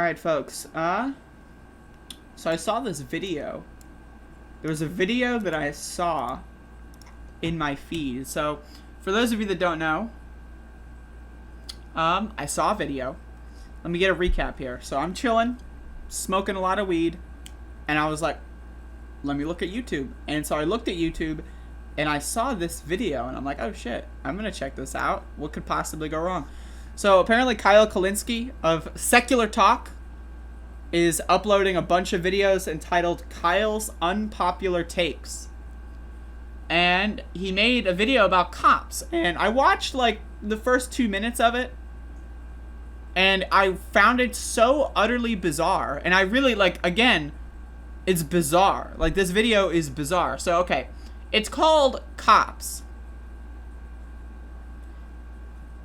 Alright, folks. So I saw this video. There was a video that I saw in my feed. So, for those of you that don't know, I saw a video. Let me get a recap here. So I'm chilling, smoking a lot of weed, and I was like, let me look at YouTube. And so I looked at YouTube, and I saw this video, and I'm like, oh shit, I'm gonna check this out. What could possibly go wrong? So apparently Kulinski of Secular Talk is uploading a bunch of videos entitled Kyle's Unpopular Takes. And he made a video about cops. And I watched like the first 2 minutes of it. And I found it so utterly bizarre. And I really, like, again, it's bizarre. Like, this video is bizarre. So, okay. It's called Cops.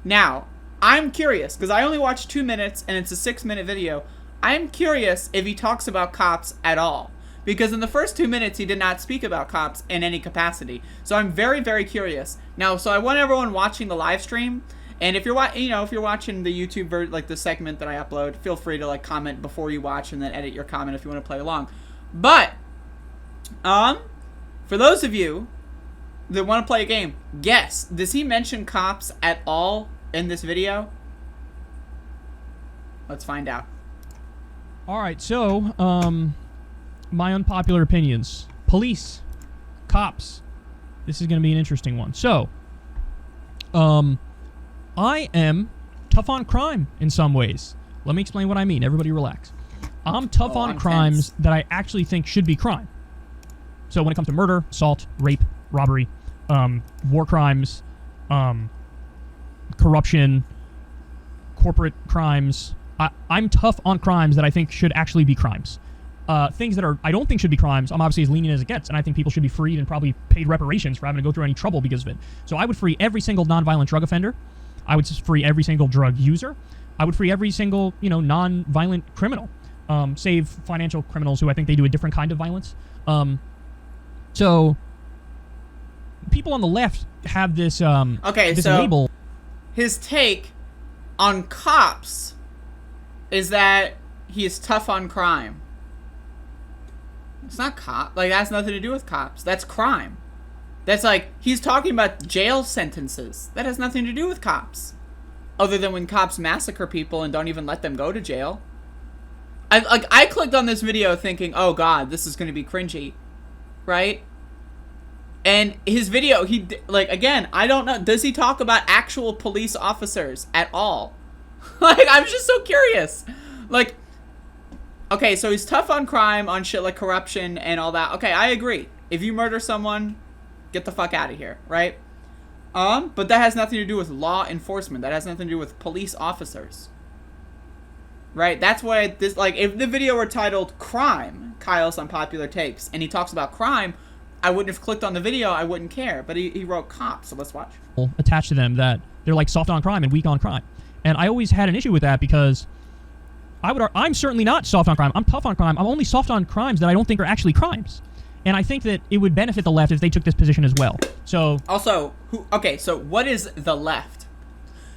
Now, I'm curious, because I only watched 2 minutes, and it's a 6-minute video. I'm curious if he talks about cops at all. Because in the first 2 minutes, he did not speak about cops in any capacity. So I'm very, very curious. Now, so I want everyone watching the live stream, and if you're watching the YouTube like the segment that I upload, feel free to like comment before you watch and then edit your comment if you want to play along. But for those of you that want to play a game, guess, does he mention cops at all in this video? Let's find out. All right, so my unpopular opinions. Police, cops. This is going to be an interesting one. So, I am tough on crime in some ways. Let me explain what I mean. Everybody relax. I'm tough on crimes that I actually think should be crime. So when it comes to murder, assault, rape, robbery, war crimes, corruption, corporate crimes, I'm tough on crimes that I think should actually be crimes. Things that I don't think should be crimes, I'm obviously as lenient as it gets, and I think people should be freed and probably paid reparations for having to go through any trouble because of it. So I would free every single nonviolent drug offender. I would free every single drug user. I would free every single, non-violent criminal, save financial criminals who I think they do a different kind of violence. So people on the left have this, this label. His take on cops is that he is tough on crime. It's not cop. Like, that has nothing to do with cops. That's crime. That's like, he's talking about jail sentences. That has nothing to do with cops. Other than when cops massacre people and don't even let them go to jail. I clicked on this video thinking, oh god, this is going to be cringy. Right? And his video, again, I don't know. Does he talk about actual police officers at all? Like, I'm just so curious. Like, okay, so he's tough on crime, on shit like corruption and all that. Okay, I agree. If you murder someone, get the fuck out of here, right? But that has nothing to do with law enforcement. That has nothing to do with police officers. Right? That's why this, like, if the video were titled Crime, Kyle's Unpopular Takes, and he talks about crime, I wouldn't have clicked on the video, I wouldn't care. But he wrote cops, so let's watch. Attached to them that they're like soft on crime and weak on crime. And I always had an issue with that because I'm certainly not soft on crime. I'm tough on crime. I'm only soft on crimes that I don't think are actually crimes. And I think that it would benefit the left if they took this position as well. So also, so what is the left?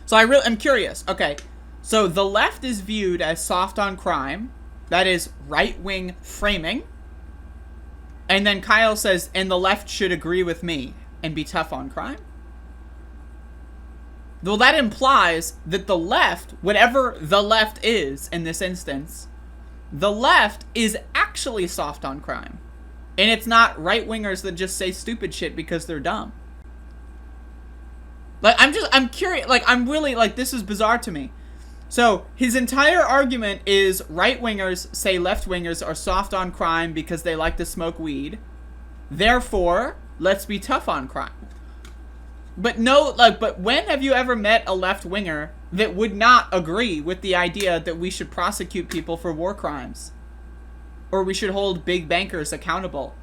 So I'm curious. Okay, so the left is viewed as soft on crime. That is right-wing framing. And then Kyle says, and the left should agree with me and be tough on crime? Well, that implies that the left, whatever the left is in this instance, the left is actually soft on crime. And it's not right-wingers that just say stupid shit because they're dumb. Like, I'm curious, like, I'm really, like, this is bizarre to me. So, his entire argument is right-wingers say left-wingers are soft on crime because they like to smoke weed. Therefore, let's be tough on crime. But no, like, but when have you ever met a left-winger that would not agree with the idea that we should prosecute people for war crimes? Or we should hold big bankers accountable?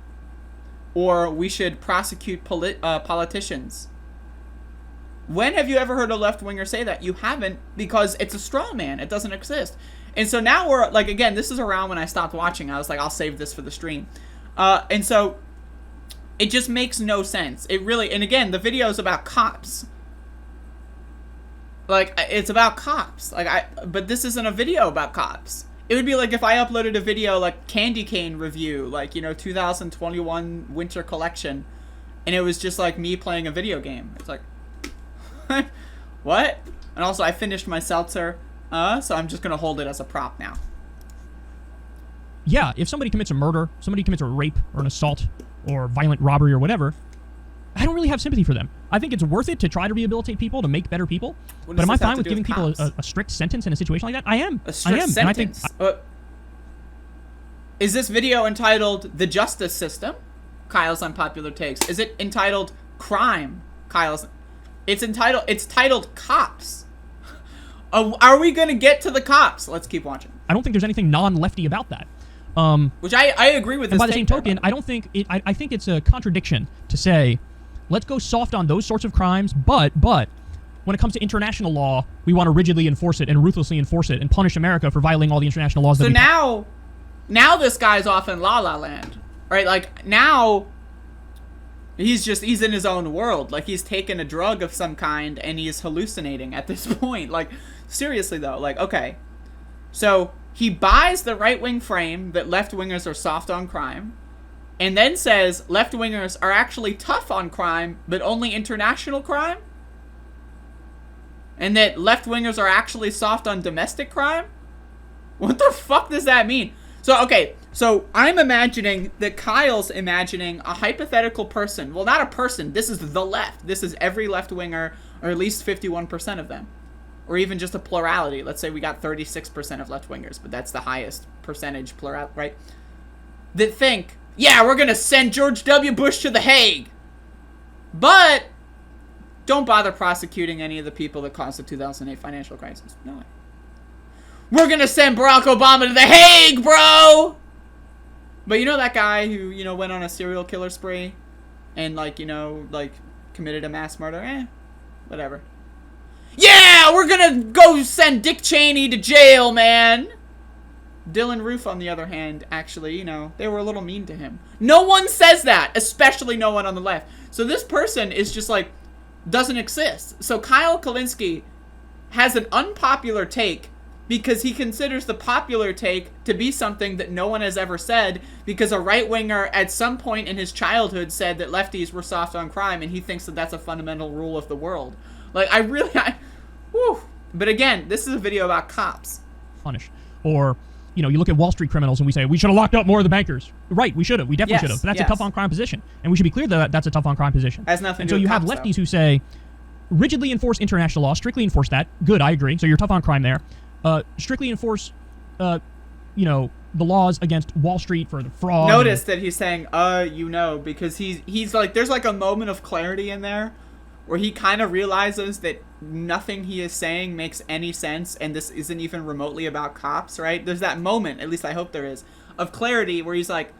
Or we should prosecute politicians? When have you ever heard a left-winger say that? You haven't, because it's a straw man. It doesn't exist. And so now we're, like, again, this is around when I stopped watching. I was like, I'll save this for the stream. And so it just makes no sense. It really, and again, the video is about cops. Like, it's about cops. Like, but this isn't a video about cops. It would be like if I uploaded a video like Candy Cane review, like, 2021 winter collection, and it was just like me playing a video game. It's like, what? And also I finished my seltzer, so I'm just gonna hold it as a prop now. Yeah, if somebody commits a murder, somebody commits a rape or an assault or violent robbery or whatever, I don't really have sympathy for them. I think it's worth it to try to rehabilitate people, to make better people. But am I fine with giving people a strict sentence in a situation like that? I am. A strict sentence? And I think, is this video entitled The Justice System? Kyle's Unpopular Takes. Is it entitled Crime? Kyle's... It's titled Cops. Are we going to get to the cops? Let's keep watching. I don't think there's anything non-lefty about that. Which I agree with this. And by the same token, I don't think I think it's a contradiction to say, let's go soft on those sorts of crimes, but when it comes to international law, we want to rigidly enforce it and ruthlessly enforce it and punish America for violating all the international laws. So now this guy's off in La La Land, right? Like, now he's in his own world. Like, he's taken a drug of some kind and he's hallucinating at this point. Like, seriously though, like, okay, so he buys the right-wing frame that left-wingers are soft on crime, and then says left-wingers are actually tough on crime, but only international crime? And that left-wingers are actually soft on domestic crime? What the fuck does that mean? So, okay, so I'm imagining that Kyle's imagining a hypothetical person. Well, not a person. This is the left. This is every left-winger, or at least 51% of them. Or even just a plurality. Let's say we got 36% of left-wingers, but that's the highest percentage plurality, right? That think, yeah, we're going to send George W. Bush to The Hague. But don't bother prosecuting any of the people that caused the 2008 financial crisis. No way. We're going to send Barack Obama to The Hague, bro! But you know that guy who, went on a serial killer spree and, committed a mass murder? Whatever. Yeah, we're gonna go send Dick Cheney to jail, man! Dylan Roof, on the other hand, actually, they were a little mean to him. No one says that, especially no one on the left. So this person is just doesn't exist. So Kyle Kulinski has an unpopular take because he considers the popular take to be something that no one has ever said, because a right-winger at some point in his childhood said that lefties were soft on crime, and he thinks that that's a fundamental rule of the world. Like, whew. But again, this is a video about cops. Punish. Or, you look at Wall Street criminals and we say, we should have locked up more of the bankers. Right, we should have. We definitely should have. But that's a tough on crime position. And we should be clear that that's a tough on crime position. Has nothing and to do with cops, so you have lefties who say, rigidly enforce international law, strictly enforce that. Good, I agree. So you're tough on crime there. Strictly enforce, the laws against Wall Street for the fraud. Notice that he's saying, because he's like, there's like a moment of clarity in there where he kind of realizes that nothing he is saying makes any sense, and this isn't even remotely about cops, right? There's that moment, at least I hope there is, of clarity where he's like,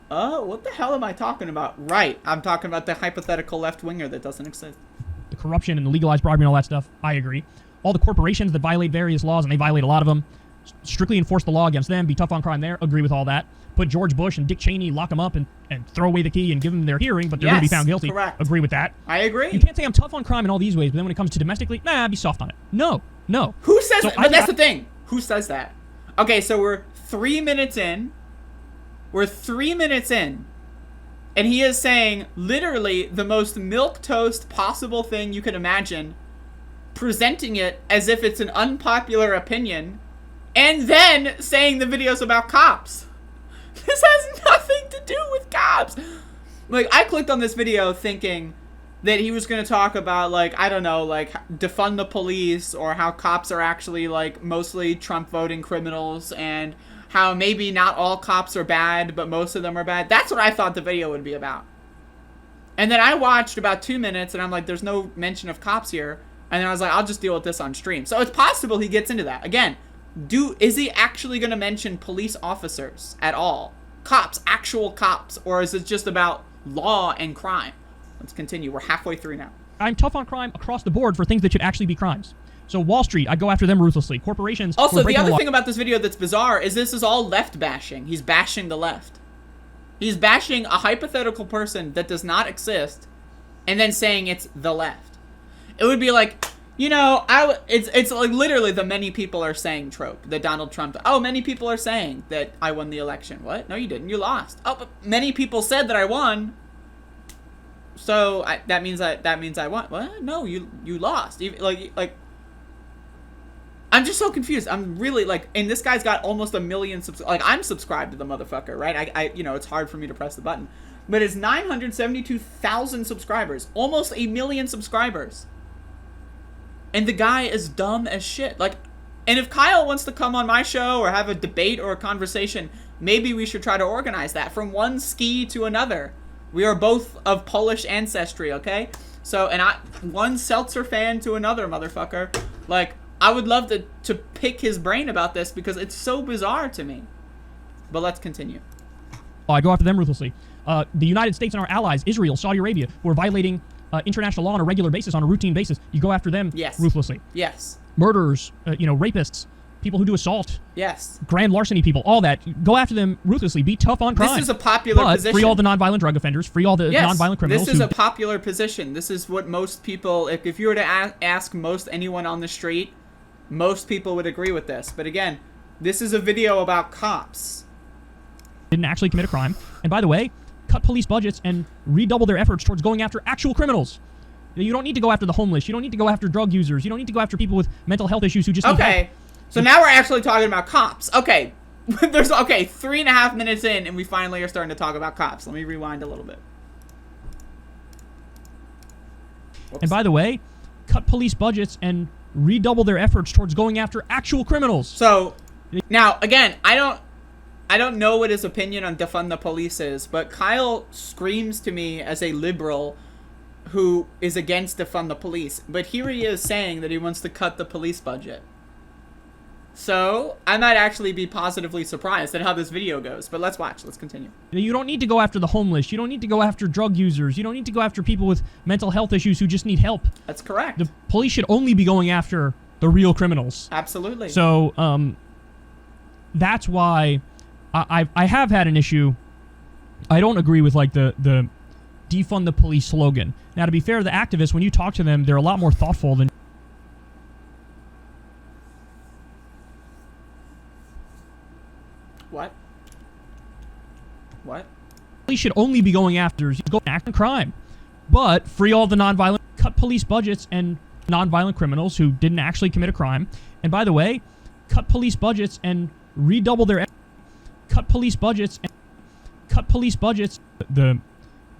what the hell am I talking about? Right, I'm talking about the hypothetical left-winger that doesn't exist. The corruption and the legalized bribery and all that stuff, I agree. All the corporations that violate various laws, and they violate a lot of them, strictly enforce the law against them, be tough on crime there, agree with all that. Put George Bush and Dick Cheney, lock them up and throw away the key and give them their hearing, but they're going to be found guilty. Correct. Agree with that. I agree. You can't say I'm tough on crime in all these ways, but then when it comes to domestically, be soft on it. No. Who says that? But that's the thing. Who says that? Okay, so we're 3 minutes in. And he is saying literally the most milquetoast possible thing you can imagine, presenting it as if it's an unpopular opinion, and then saying the video's about cops. This has nothing to do with cops. Like, I clicked on this video thinking that he was going to talk about, I don't know, defund the police, or how cops are actually, mostly Trump voting criminals, and how maybe not all cops are bad, but most of them are bad. That's what I thought the video would be about. And then I watched about 2 minutes, and I'm like, there's no mention of cops here. And then I was like, I'll just deal with this on stream. So it's possible he gets into that. Again, is he actually going to mention police officers at all? Cops, actual cops, or is it just about law and crime? Let's continue. We're halfway through now. I'm tough on crime across the board for things that should actually be crimes. So Wall Street, I go after them ruthlessly. Corporations. Also, the other thing about this video that's bizarre is this is all left bashing. He's bashing the left. He's bashing a hypothetical person that does not exist, and then saying it's the left. It would be like, You know, it's like literally the many people are saying trope that Donald Trump. Oh, many people are saying that I won the election. What? No, you didn't. You lost. Oh, but many people said that I won. So that means I won. What? No, you lost. Like. I'm just so confused. I'm really like, and this guy's got almost 1 million like I'm subscribed to the motherfucker, right? I you know, it's hard for me to press the button, but it's 972,000 subscribers, almost 1 million subscribers. And the guy is dumb as shit. Like, and if Kyle wants to come on my show or have a debate or a conversation, maybe we should try to organize that from one ski to another. We are both of Polish ancestry, okay? So, and one Seltzer fan to another, motherfucker. Like, I would love to pick his brain about this because it's so bizarre to me. But let's continue. I go after them ruthlessly. The United States and our allies, Israel, Saudi Arabia, who are violating international law on a regular basis, on a routine basis. You go after them ruthlessly. Yes. Murderers, rapists, people who do assault. Yes. Grand larceny people, all that. Go after them ruthlessly. Be tough on crime. This is a popular position. Free all the nonviolent drug offenders. Free all the nonviolent criminals. This is a popular position. This is what most people, if you were to ask anyone on the street, most people would agree with this. But again, this is a video about cops. Didn't actually commit a crime. And by the way, cut police budgets and redouble their efforts towards going after actual criminals. You don't need to go after the homeless. You don't need to go after drug users. You don't need to go after people with mental health issues who just need help. So now we're actually talking about cops. Okay. There's 3.5 minutes in and we finally are starting to talk about cops. Let me rewind a little bit. Whoops. And by the way, cut police budgets and redouble their efforts towards going after actual criminals. So now again, I don't know what his opinion on defund the police is, but Kyle screams to me as a liberal who is against defund the police. But here he is saying that he wants to cut the police budget. So I might actually be positively surprised at how this video goes. But let's watch. Let's continue. You don't need to go after the homeless. You don't need to go after drug users. You don't need to go after people with mental health issues who just need help. That's correct. The police should only be going after the real criminals. Absolutely. So that's why I have had an issue. I don't agree with like the defund the police slogan. Now, to be fair to the activists, when you talk to them, they're a lot more thoughtful than. What? Police should only be going after act on crime, but free all the nonviolent, cut police budgets and nonviolent criminals who didn't actually commit a crime. And by the way, cut police budgets and redouble their. Cut police budgets. The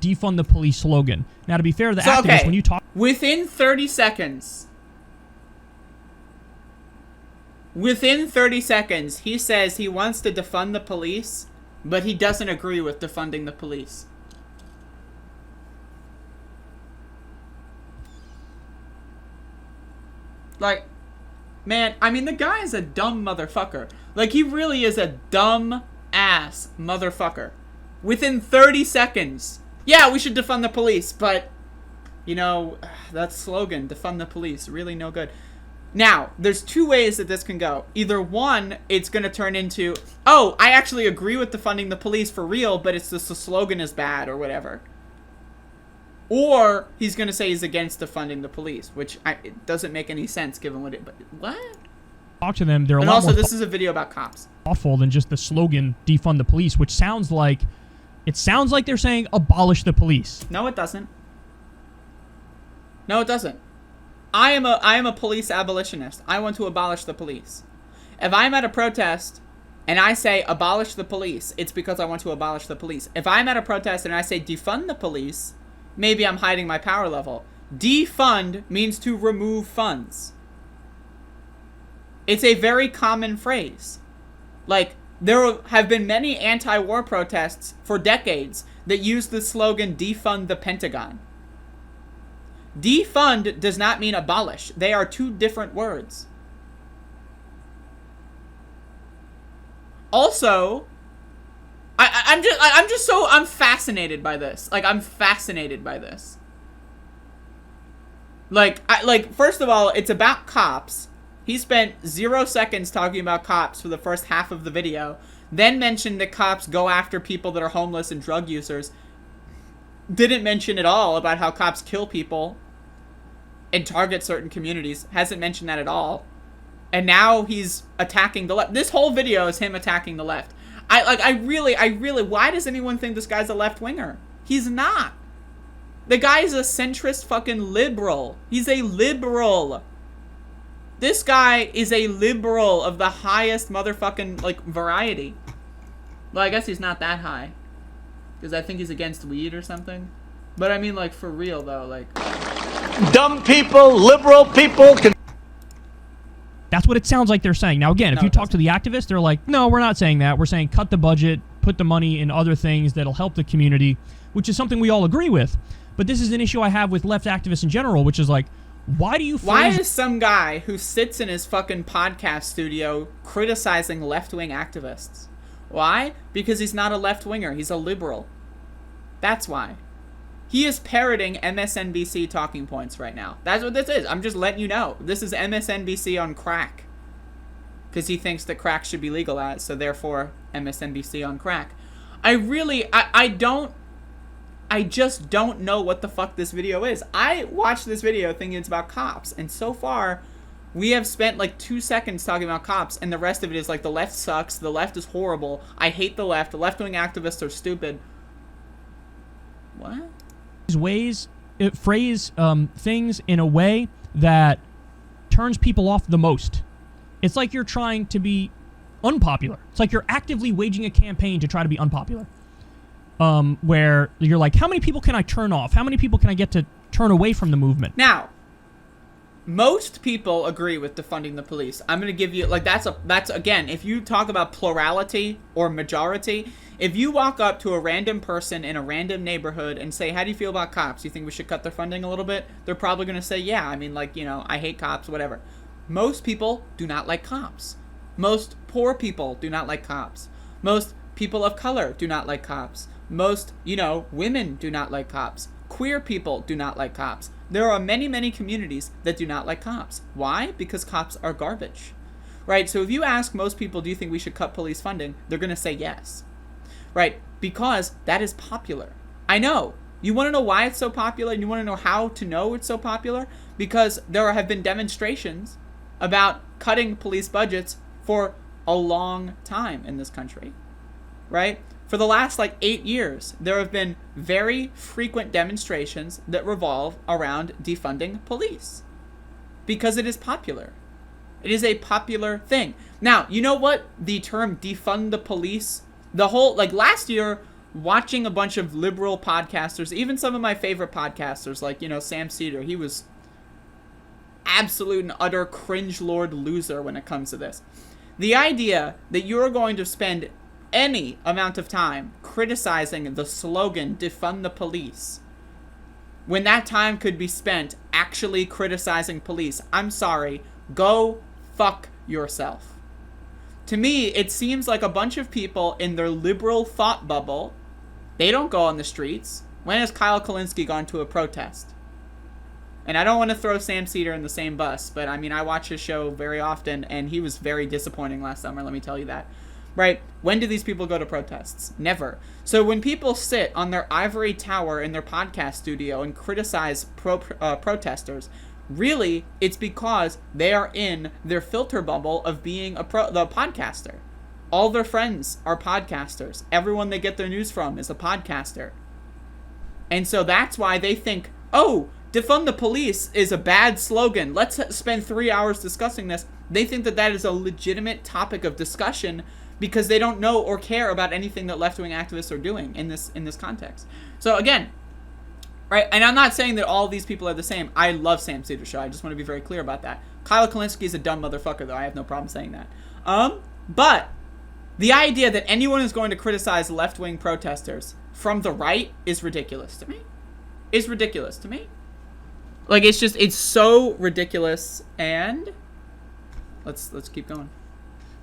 defund the police slogan. Now, to be fair to the activists, when you talk. Within 30 seconds, he says he wants to defund the police, but he doesn't agree with defunding the police. Like, man, I mean, the guy is a dumb motherfucker. Like, he really is a dumb ass motherfucker. Within 30 seconds. Yeah, we should defund the police, but, you know, that slogan, defund the police, really no good. Now, there's two ways that this can go. Either one, it's going to turn into, oh, I actually agree with defunding the police for real, but it's just the slogan is bad or whatever. Or he's going to say he's against defunding the police, which it doesn't make any sense given what it, but what? Talk to them, they're a and lot also, more this is a video about cops. Awful than just the slogan, defund the police, which sounds like, they're saying abolish the police. No, it doesn't. No, it doesn't. I am a police abolitionist. I want to abolish the police. If I'm at a protest and I say abolish the police, it's because I want to abolish the police. If I'm at a protest and I say defund the police, maybe I'm hiding my power level. Defund means to remove funds. It's a very common phrase. Like, there have been many anti-war protests for decades that use the slogan defund the Pentagon. Defund does not mean abolish. They are two different words. Also, I'm fascinated by this. Like, I'm fascinated by this. Like, first of all, it's about cops. He spent 0 seconds talking about cops for the first half of the video, then mentioned that cops go after people that are homeless and drug users. Didn't mention at all about how cops kill people. and target certain communities. Hasn't mentioned that at all. And now he's attacking the left. This whole video is him attacking the left. I really, why does anyone think this guy's a left-winger? He's not. The guy is a centrist fucking liberal. He's a liberal. This guy is a liberal of the highest motherfucking, like, variety. Well, I guess he's not that high. Because I think he's against weed or something. But I mean, like, for real, though, like... Dumb people, liberal people can... That's what it sounds like they're saying. Now, again, if you talk to the activists, they're like, no, we're not saying that. We're saying cut the budget, put the money in other things that'll help the community, which is something we all agree with. But this is an issue I have with left activists in general, which is like, why do you... Why is some guy who sits in his fucking podcast studio criticizing left-wing activists? Why? Because he's not a left-winger. He's a liberal. That's why. He is parroting MSNBC talking points right now. That's what this is. I'm just letting you know. This is MSNBC on crack. Because he thinks that crack should be legalized, so therefore MSNBC on crack. I just don't know what the fuck this video is. I watched this video thinking it's about cops, and so far, we have spent like 2 seconds talking about cops, and the rest of it is like the left sucks, the left is horrible, I hate the left-wing activists are stupid. What? Ways phrase things in a way that turns people off the most. It's like you're trying to be unpopular. It's like you're actively waging a campaign to try to be unpopular. Where you're like, how many people can I turn off? How many people can I get to turn away from the movement? Now, most people agree with defunding the police. I'm going to give you, like, that's again, if you talk about plurality or majority, if you walk up to a random person in a random neighborhood and say, how do you feel about cops? You think we should cut their funding a little bit? They're probably going to say, yeah, I mean, like, you know, I hate cops, whatever. Most people do not like cops. Most poor people do not like cops. Most people of color do not like cops. Most, you know, women do not like cops. Queer people do not like cops. There are many, many communities that do not like cops. Why? Because cops are garbage. Right? So if you ask most people, do you think we should cut police funding? They're going to say yes. Right? Because that is popular. I know. You want to know why it's so popular? And you want to know how to know it's so popular? Because there have been demonstrations about cutting police budgets for a long time in this country. Right? For the last, like, 8 years, there have been very frequent demonstrations that revolve around defunding police. Because it is popular. It is a popular thing. Now, you know what the term defund the police, the whole, like, last year, watching a bunch of liberal podcasters, even some of my favorite podcasters, like, you know, Sam Cedar, he was absolute and utter cringe lord loser when it comes to this. The idea that you're going to spend any amount of time criticizing the slogan defund the police when that time could be spent actually criticizing police, I'm sorry, go fuck yourself. To me, it seems like a bunch of people in their liberal thought bubble, they don't go on the streets. When has Kyle Kulinski gone to a protest? And I don't want to throw Sam Cedar in the same bus, but I mean, I watch his show very often, and he was very disappointing last summer, let me tell you that. Right? When do these people go to protests? Never. So when people sit on their ivory tower in their podcast studio and criticize protesters, really, it's because they are in their filter bubble of being the podcaster. All their friends are podcasters. Everyone they get their news from is a podcaster. And so that's why they think, oh, defund the police is a bad slogan. Let's spend 3 hours discussing this. They think that that is a legitimate topic of discussion because they don't know or care about anything that left-wing activists are doing in this context. So again, right, and I'm not saying that all of these people are the same. I love Sam Cedar's show. I just want to be very clear about that. Kyle Kulinski is a dumb motherfucker, though. I have no problem saying that. But the idea that anyone is going to criticize left-wing protesters from the right is ridiculous to me. Is ridiculous to me. Like, it's so ridiculous, and let's keep going.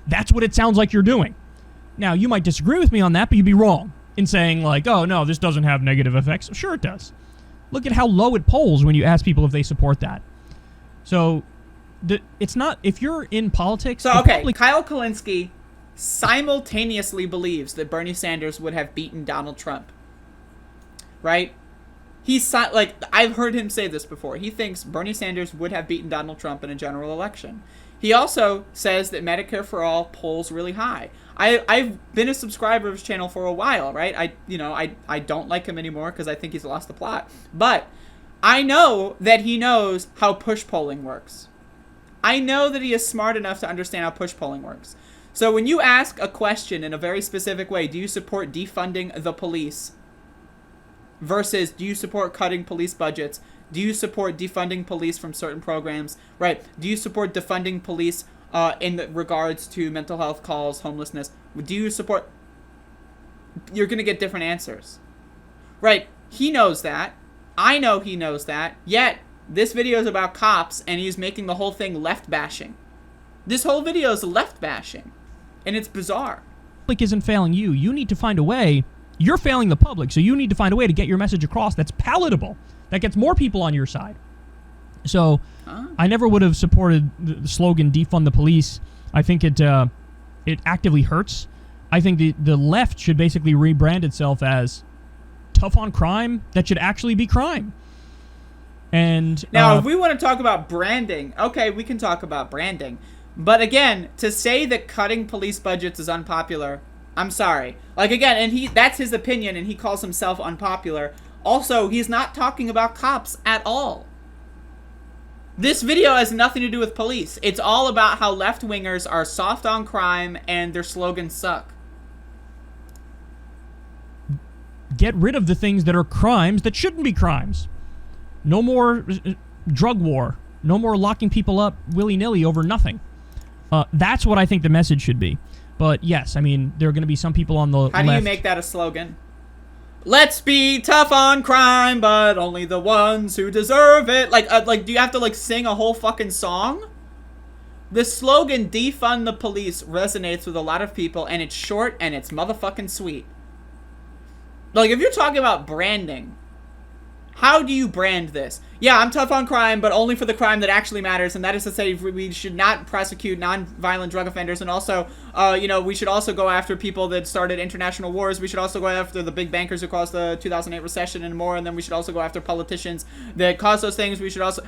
That's what it sounds like you're doing. Now, you might disagree with me on that, but you'd be wrong in saying, like, oh, no, this doesn't have negative effects. Sure it does. Look at how low it polls when you ask people if they support that. So, it's not, if you're in politics... So, okay, Kyle Kulinski simultaneously believes that Bernie Sanders would have beaten Donald Trump. Right? like, I've heard him say this before. He thinks Bernie Sanders would have beaten Donald Trump in a general election. He also says that Medicare for All polls really high. I've been a subscriber of his channel for a while, right? I don't like him anymore because I think he's lost the plot. But I know that he knows how push polling works. I know that he is smart enough to understand how push polling works. So when you ask a question in a very specific way, do you support defunding the police? Versus, do you support cutting police budgets? Do you support defunding police from certain programs? Right. Do you support defunding police in regards to mental health calls, homelessness? Do you support... You're going to get different answers. Right. He knows that. I know he knows that. Yet, this video is about cops, and he's making the whole thing left bashing. This whole video is left bashing. And it's bizarre. Public isn't failing you. You need to find a way. You're failing the public, so you need to find a way to get your message across that's palatable, that gets more people on your side. So, I never would have supported the slogan "defund the police." I think it actively hurts. I think the left should basically rebrand itself as tough on crime that should actually be crime. And now, if we want to talk about branding, okay, we can talk about branding. But again, to say that cutting police budgets is unpopular, I'm sorry. Like, again, and that's his opinion, and he calls himself unpopular. Also, he's not talking about cops at all. This video has nothing to do with police. It's all about how left-wingers are soft on crime and their slogans suck. Get rid of the things that are crimes that shouldn't be crimes. No more drug war. No more locking people up willy-nilly over nothing. That's what I think the message should be. But yes, I mean, there are going to be some people on the left. How do you make that a slogan? Let's be tough on crime, but only the ones who deserve it. Like, do you have to, like, sing a whole fucking song? The slogan, defund the police, resonates with a lot of people, and it's short, and it's motherfucking sweet. Like, if you're talking about branding, how do you brand this? Yeah, I'm tough on crime, but only for the crime that actually matters, and that is to say we should not prosecute non-violent drug offenders, and also, we should also go after people that started international wars. We should also go after the big bankers who caused the 2008 recession and more, and then we should also go after politicians that caused those things. We should also...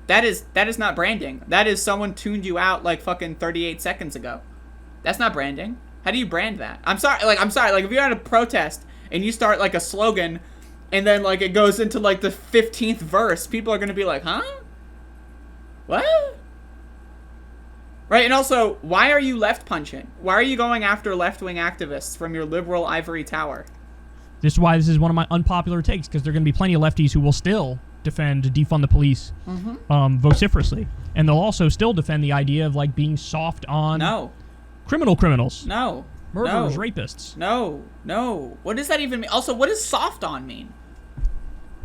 That is not branding. That is someone tuned you out like fucking 38 seconds ago. That's not branding. How do you brand that? I'm sorry, like, if you're at a protest and you start, like, a slogan... And then, like, it goes into, like, the 15th verse. People are going to be like, huh? What? Right, and also, why are you left punching? Why are you going after left-wing activists from your liberal ivory tower? This is why this is one of my unpopular takes, because there are going to be plenty of lefties who will still defund the police vociferously. And they'll also still defend the idea of, like, being soft on criminals. No. Murderers, rapists. No. What does that even mean? Also, what does soft on mean?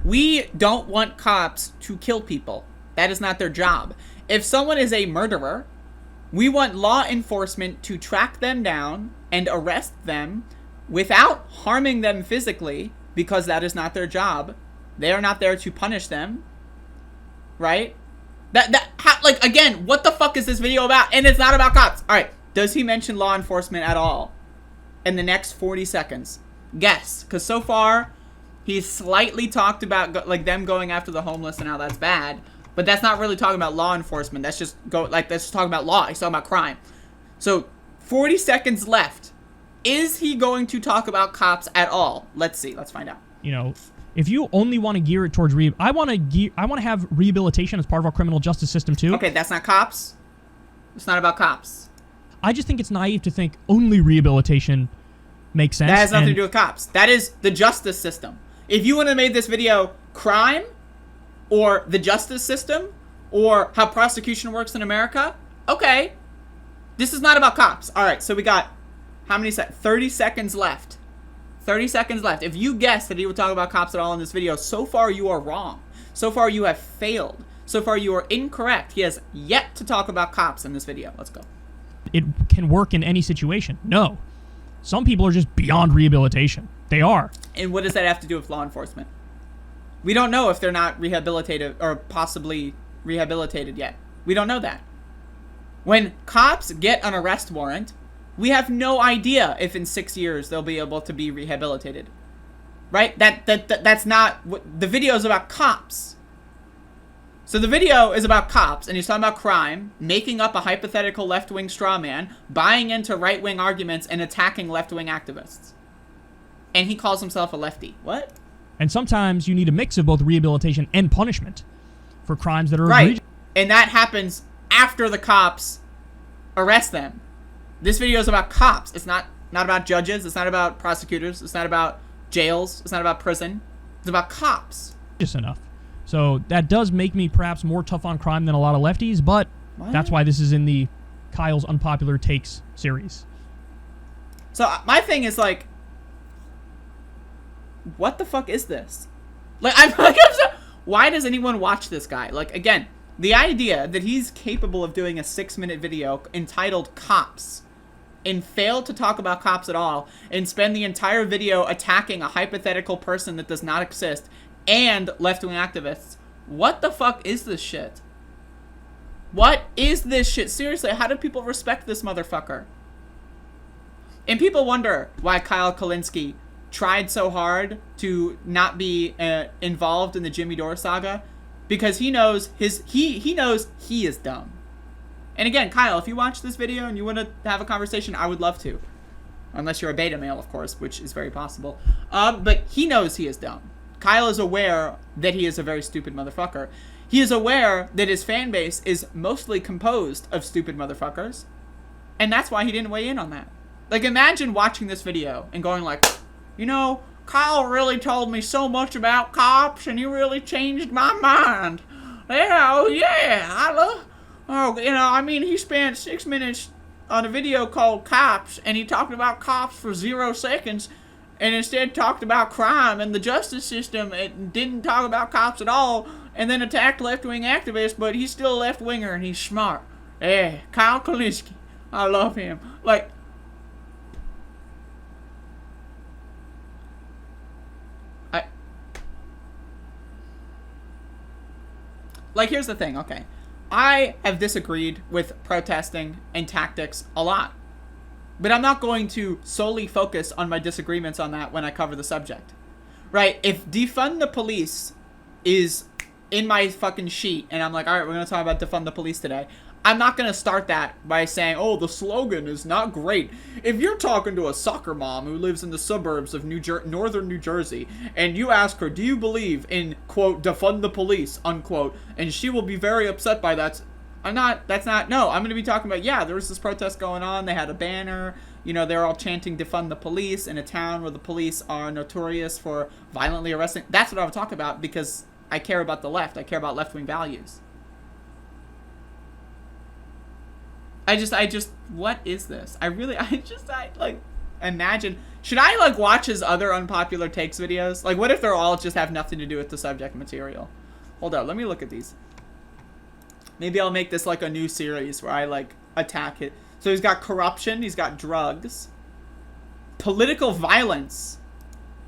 We don't want cops to kill people. That is not their job. If someone is a murderer, we want law enforcement to track them down and arrest them without harming them physically, because that is not their job. They are not there to punish them. Right? Again, what the fuck is this video about? And it's not about cops. All right. Does he mention law enforcement at all in the next 40 seconds? Guess. Because so far, he's slightly talked about, like, them going after the homeless and how that's bad. But that's not really talking about law enforcement. That's just that's just talking about law. He's talking about crime. So, 40 seconds left. Is he going to talk about cops at all? Let's see. Let's find out. You know, if you only want to gear it towards I want to have rehabilitation as part of our criminal justice system too. Okay, that's not cops. It's not about cops. I just think it's naive to think only rehabilitation makes sense. That has nothing to do with cops. That is the justice system. If you would have made this video crime, or the justice system, or how prosecution works in America, okay. This is not about cops. All right, so we got how many 30 seconds left. 30 seconds left. If you guessed that he would talk about cops at all in this video, so far you are wrong. So far you have failed. So far you are incorrect. He has yet to talk about cops in this video. Let's go. It can work in any situation. No. Some people are just beyond rehabilitation. They are. And what does that have to do with law enforcement? We don't know if they're not rehabilitated or possibly rehabilitated yet. We don't know that. When cops get an arrest warrant, we have no idea if in 6 years they'll be able to be rehabilitated. right? That's not what the video is about. Cops. So the video is about cops, and he's talking about crime, making up a hypothetical left-wing straw man, buying into right-wing arguments, and attacking left-wing activists. And he calls himself a lefty. What? And sometimes you need a mix of both rehabilitation and punishment for crimes that are right. egregious. And that happens after the cops arrest them. This video is about cops. It's not about judges. It's not about prosecutors. It's not about jails. It's not about prison. It's about cops. Just enough. So that does make me perhaps more tough on crime than a lot of lefties, but that's why this is in the Kyle's Unpopular Takes series. So my thing is like, what the fuck is this? Like, why does anyone watch this guy? Like, again, the idea that he's capable of doing a 6-minute video entitled Cops and fail to talk about cops at all and spend the entire video attacking a hypothetical person that does not exist and left-wing activists. What the fuck is this shit? What is this shit? Seriously, how do people respect this motherfucker? And people wonder why Kyle Kulinski tried so hard to not be involved in the Jimmy Dore saga, because he knows he knows he is dumb. And again, Kyle, if you watch this video and you want to have a conversation, I would love to. Unless you're a beta male, of course, which is very possible. But he knows he is dumb. Kyle is aware that he is a very stupid motherfucker. He is aware that his fan base is mostly composed of stupid motherfuckers. And that's why he didn't weigh in on that. Like, imagine watching this video and going like, you know, Kyle really told me so much about cops and he really changed my mind. Yeah, oh yeah, I mean, he spent 6 minutes on a video called Cops and he talked about cops for 0 seconds. And instead talked about crime and the justice system and didn't talk about cops at all. And then attacked left-wing activists, but he's still a left-winger and he's smart. Yeah, Kyle Kulinski. I love him. Like here's the thing, okay. I have disagreed with protesting and tactics a lot. But I'm not going to solely focus on my disagreements on that when I cover the subject. Right? If defund the police is in my fucking sheet, and I'm like, alright, we're going to talk about defund the police today, I'm not going to start that by saying, oh, the slogan is not great. If you're talking to a soccer mom who lives in the suburbs of northern New Jersey, and you ask her, do you believe in, quote, defund the police, unquote, and she will be very upset by that. I'm going to be talking about, yeah, there was this protest going on, they had a banner, you know, they're all chanting defund the police in a town where the police are notorious for violently arresting. That's what I would talk about because I care about the left. I care about left-wing values. What is this? Imagine, should I, watch his other Unpopular Takes videos? Like, what if they're all just have nothing to do with the subject material? Hold on, let me look at these. Maybe I'll make this a new series where I attack it. So he's got corruption, he's got drugs, political violence.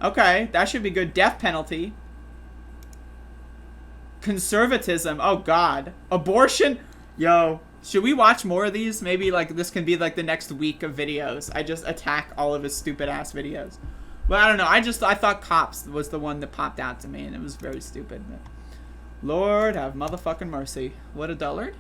Okay, that should be good. Death penalty. Conservatism. Oh god. Abortion. Yo, should we watch more of these? Maybe this can be the next week of videos. I just attack all of his stupid ass videos. Well, I don't know. I thought Cops was the one that popped out to me and it was very stupid. But Lord have motherfucking mercy. What a dullard.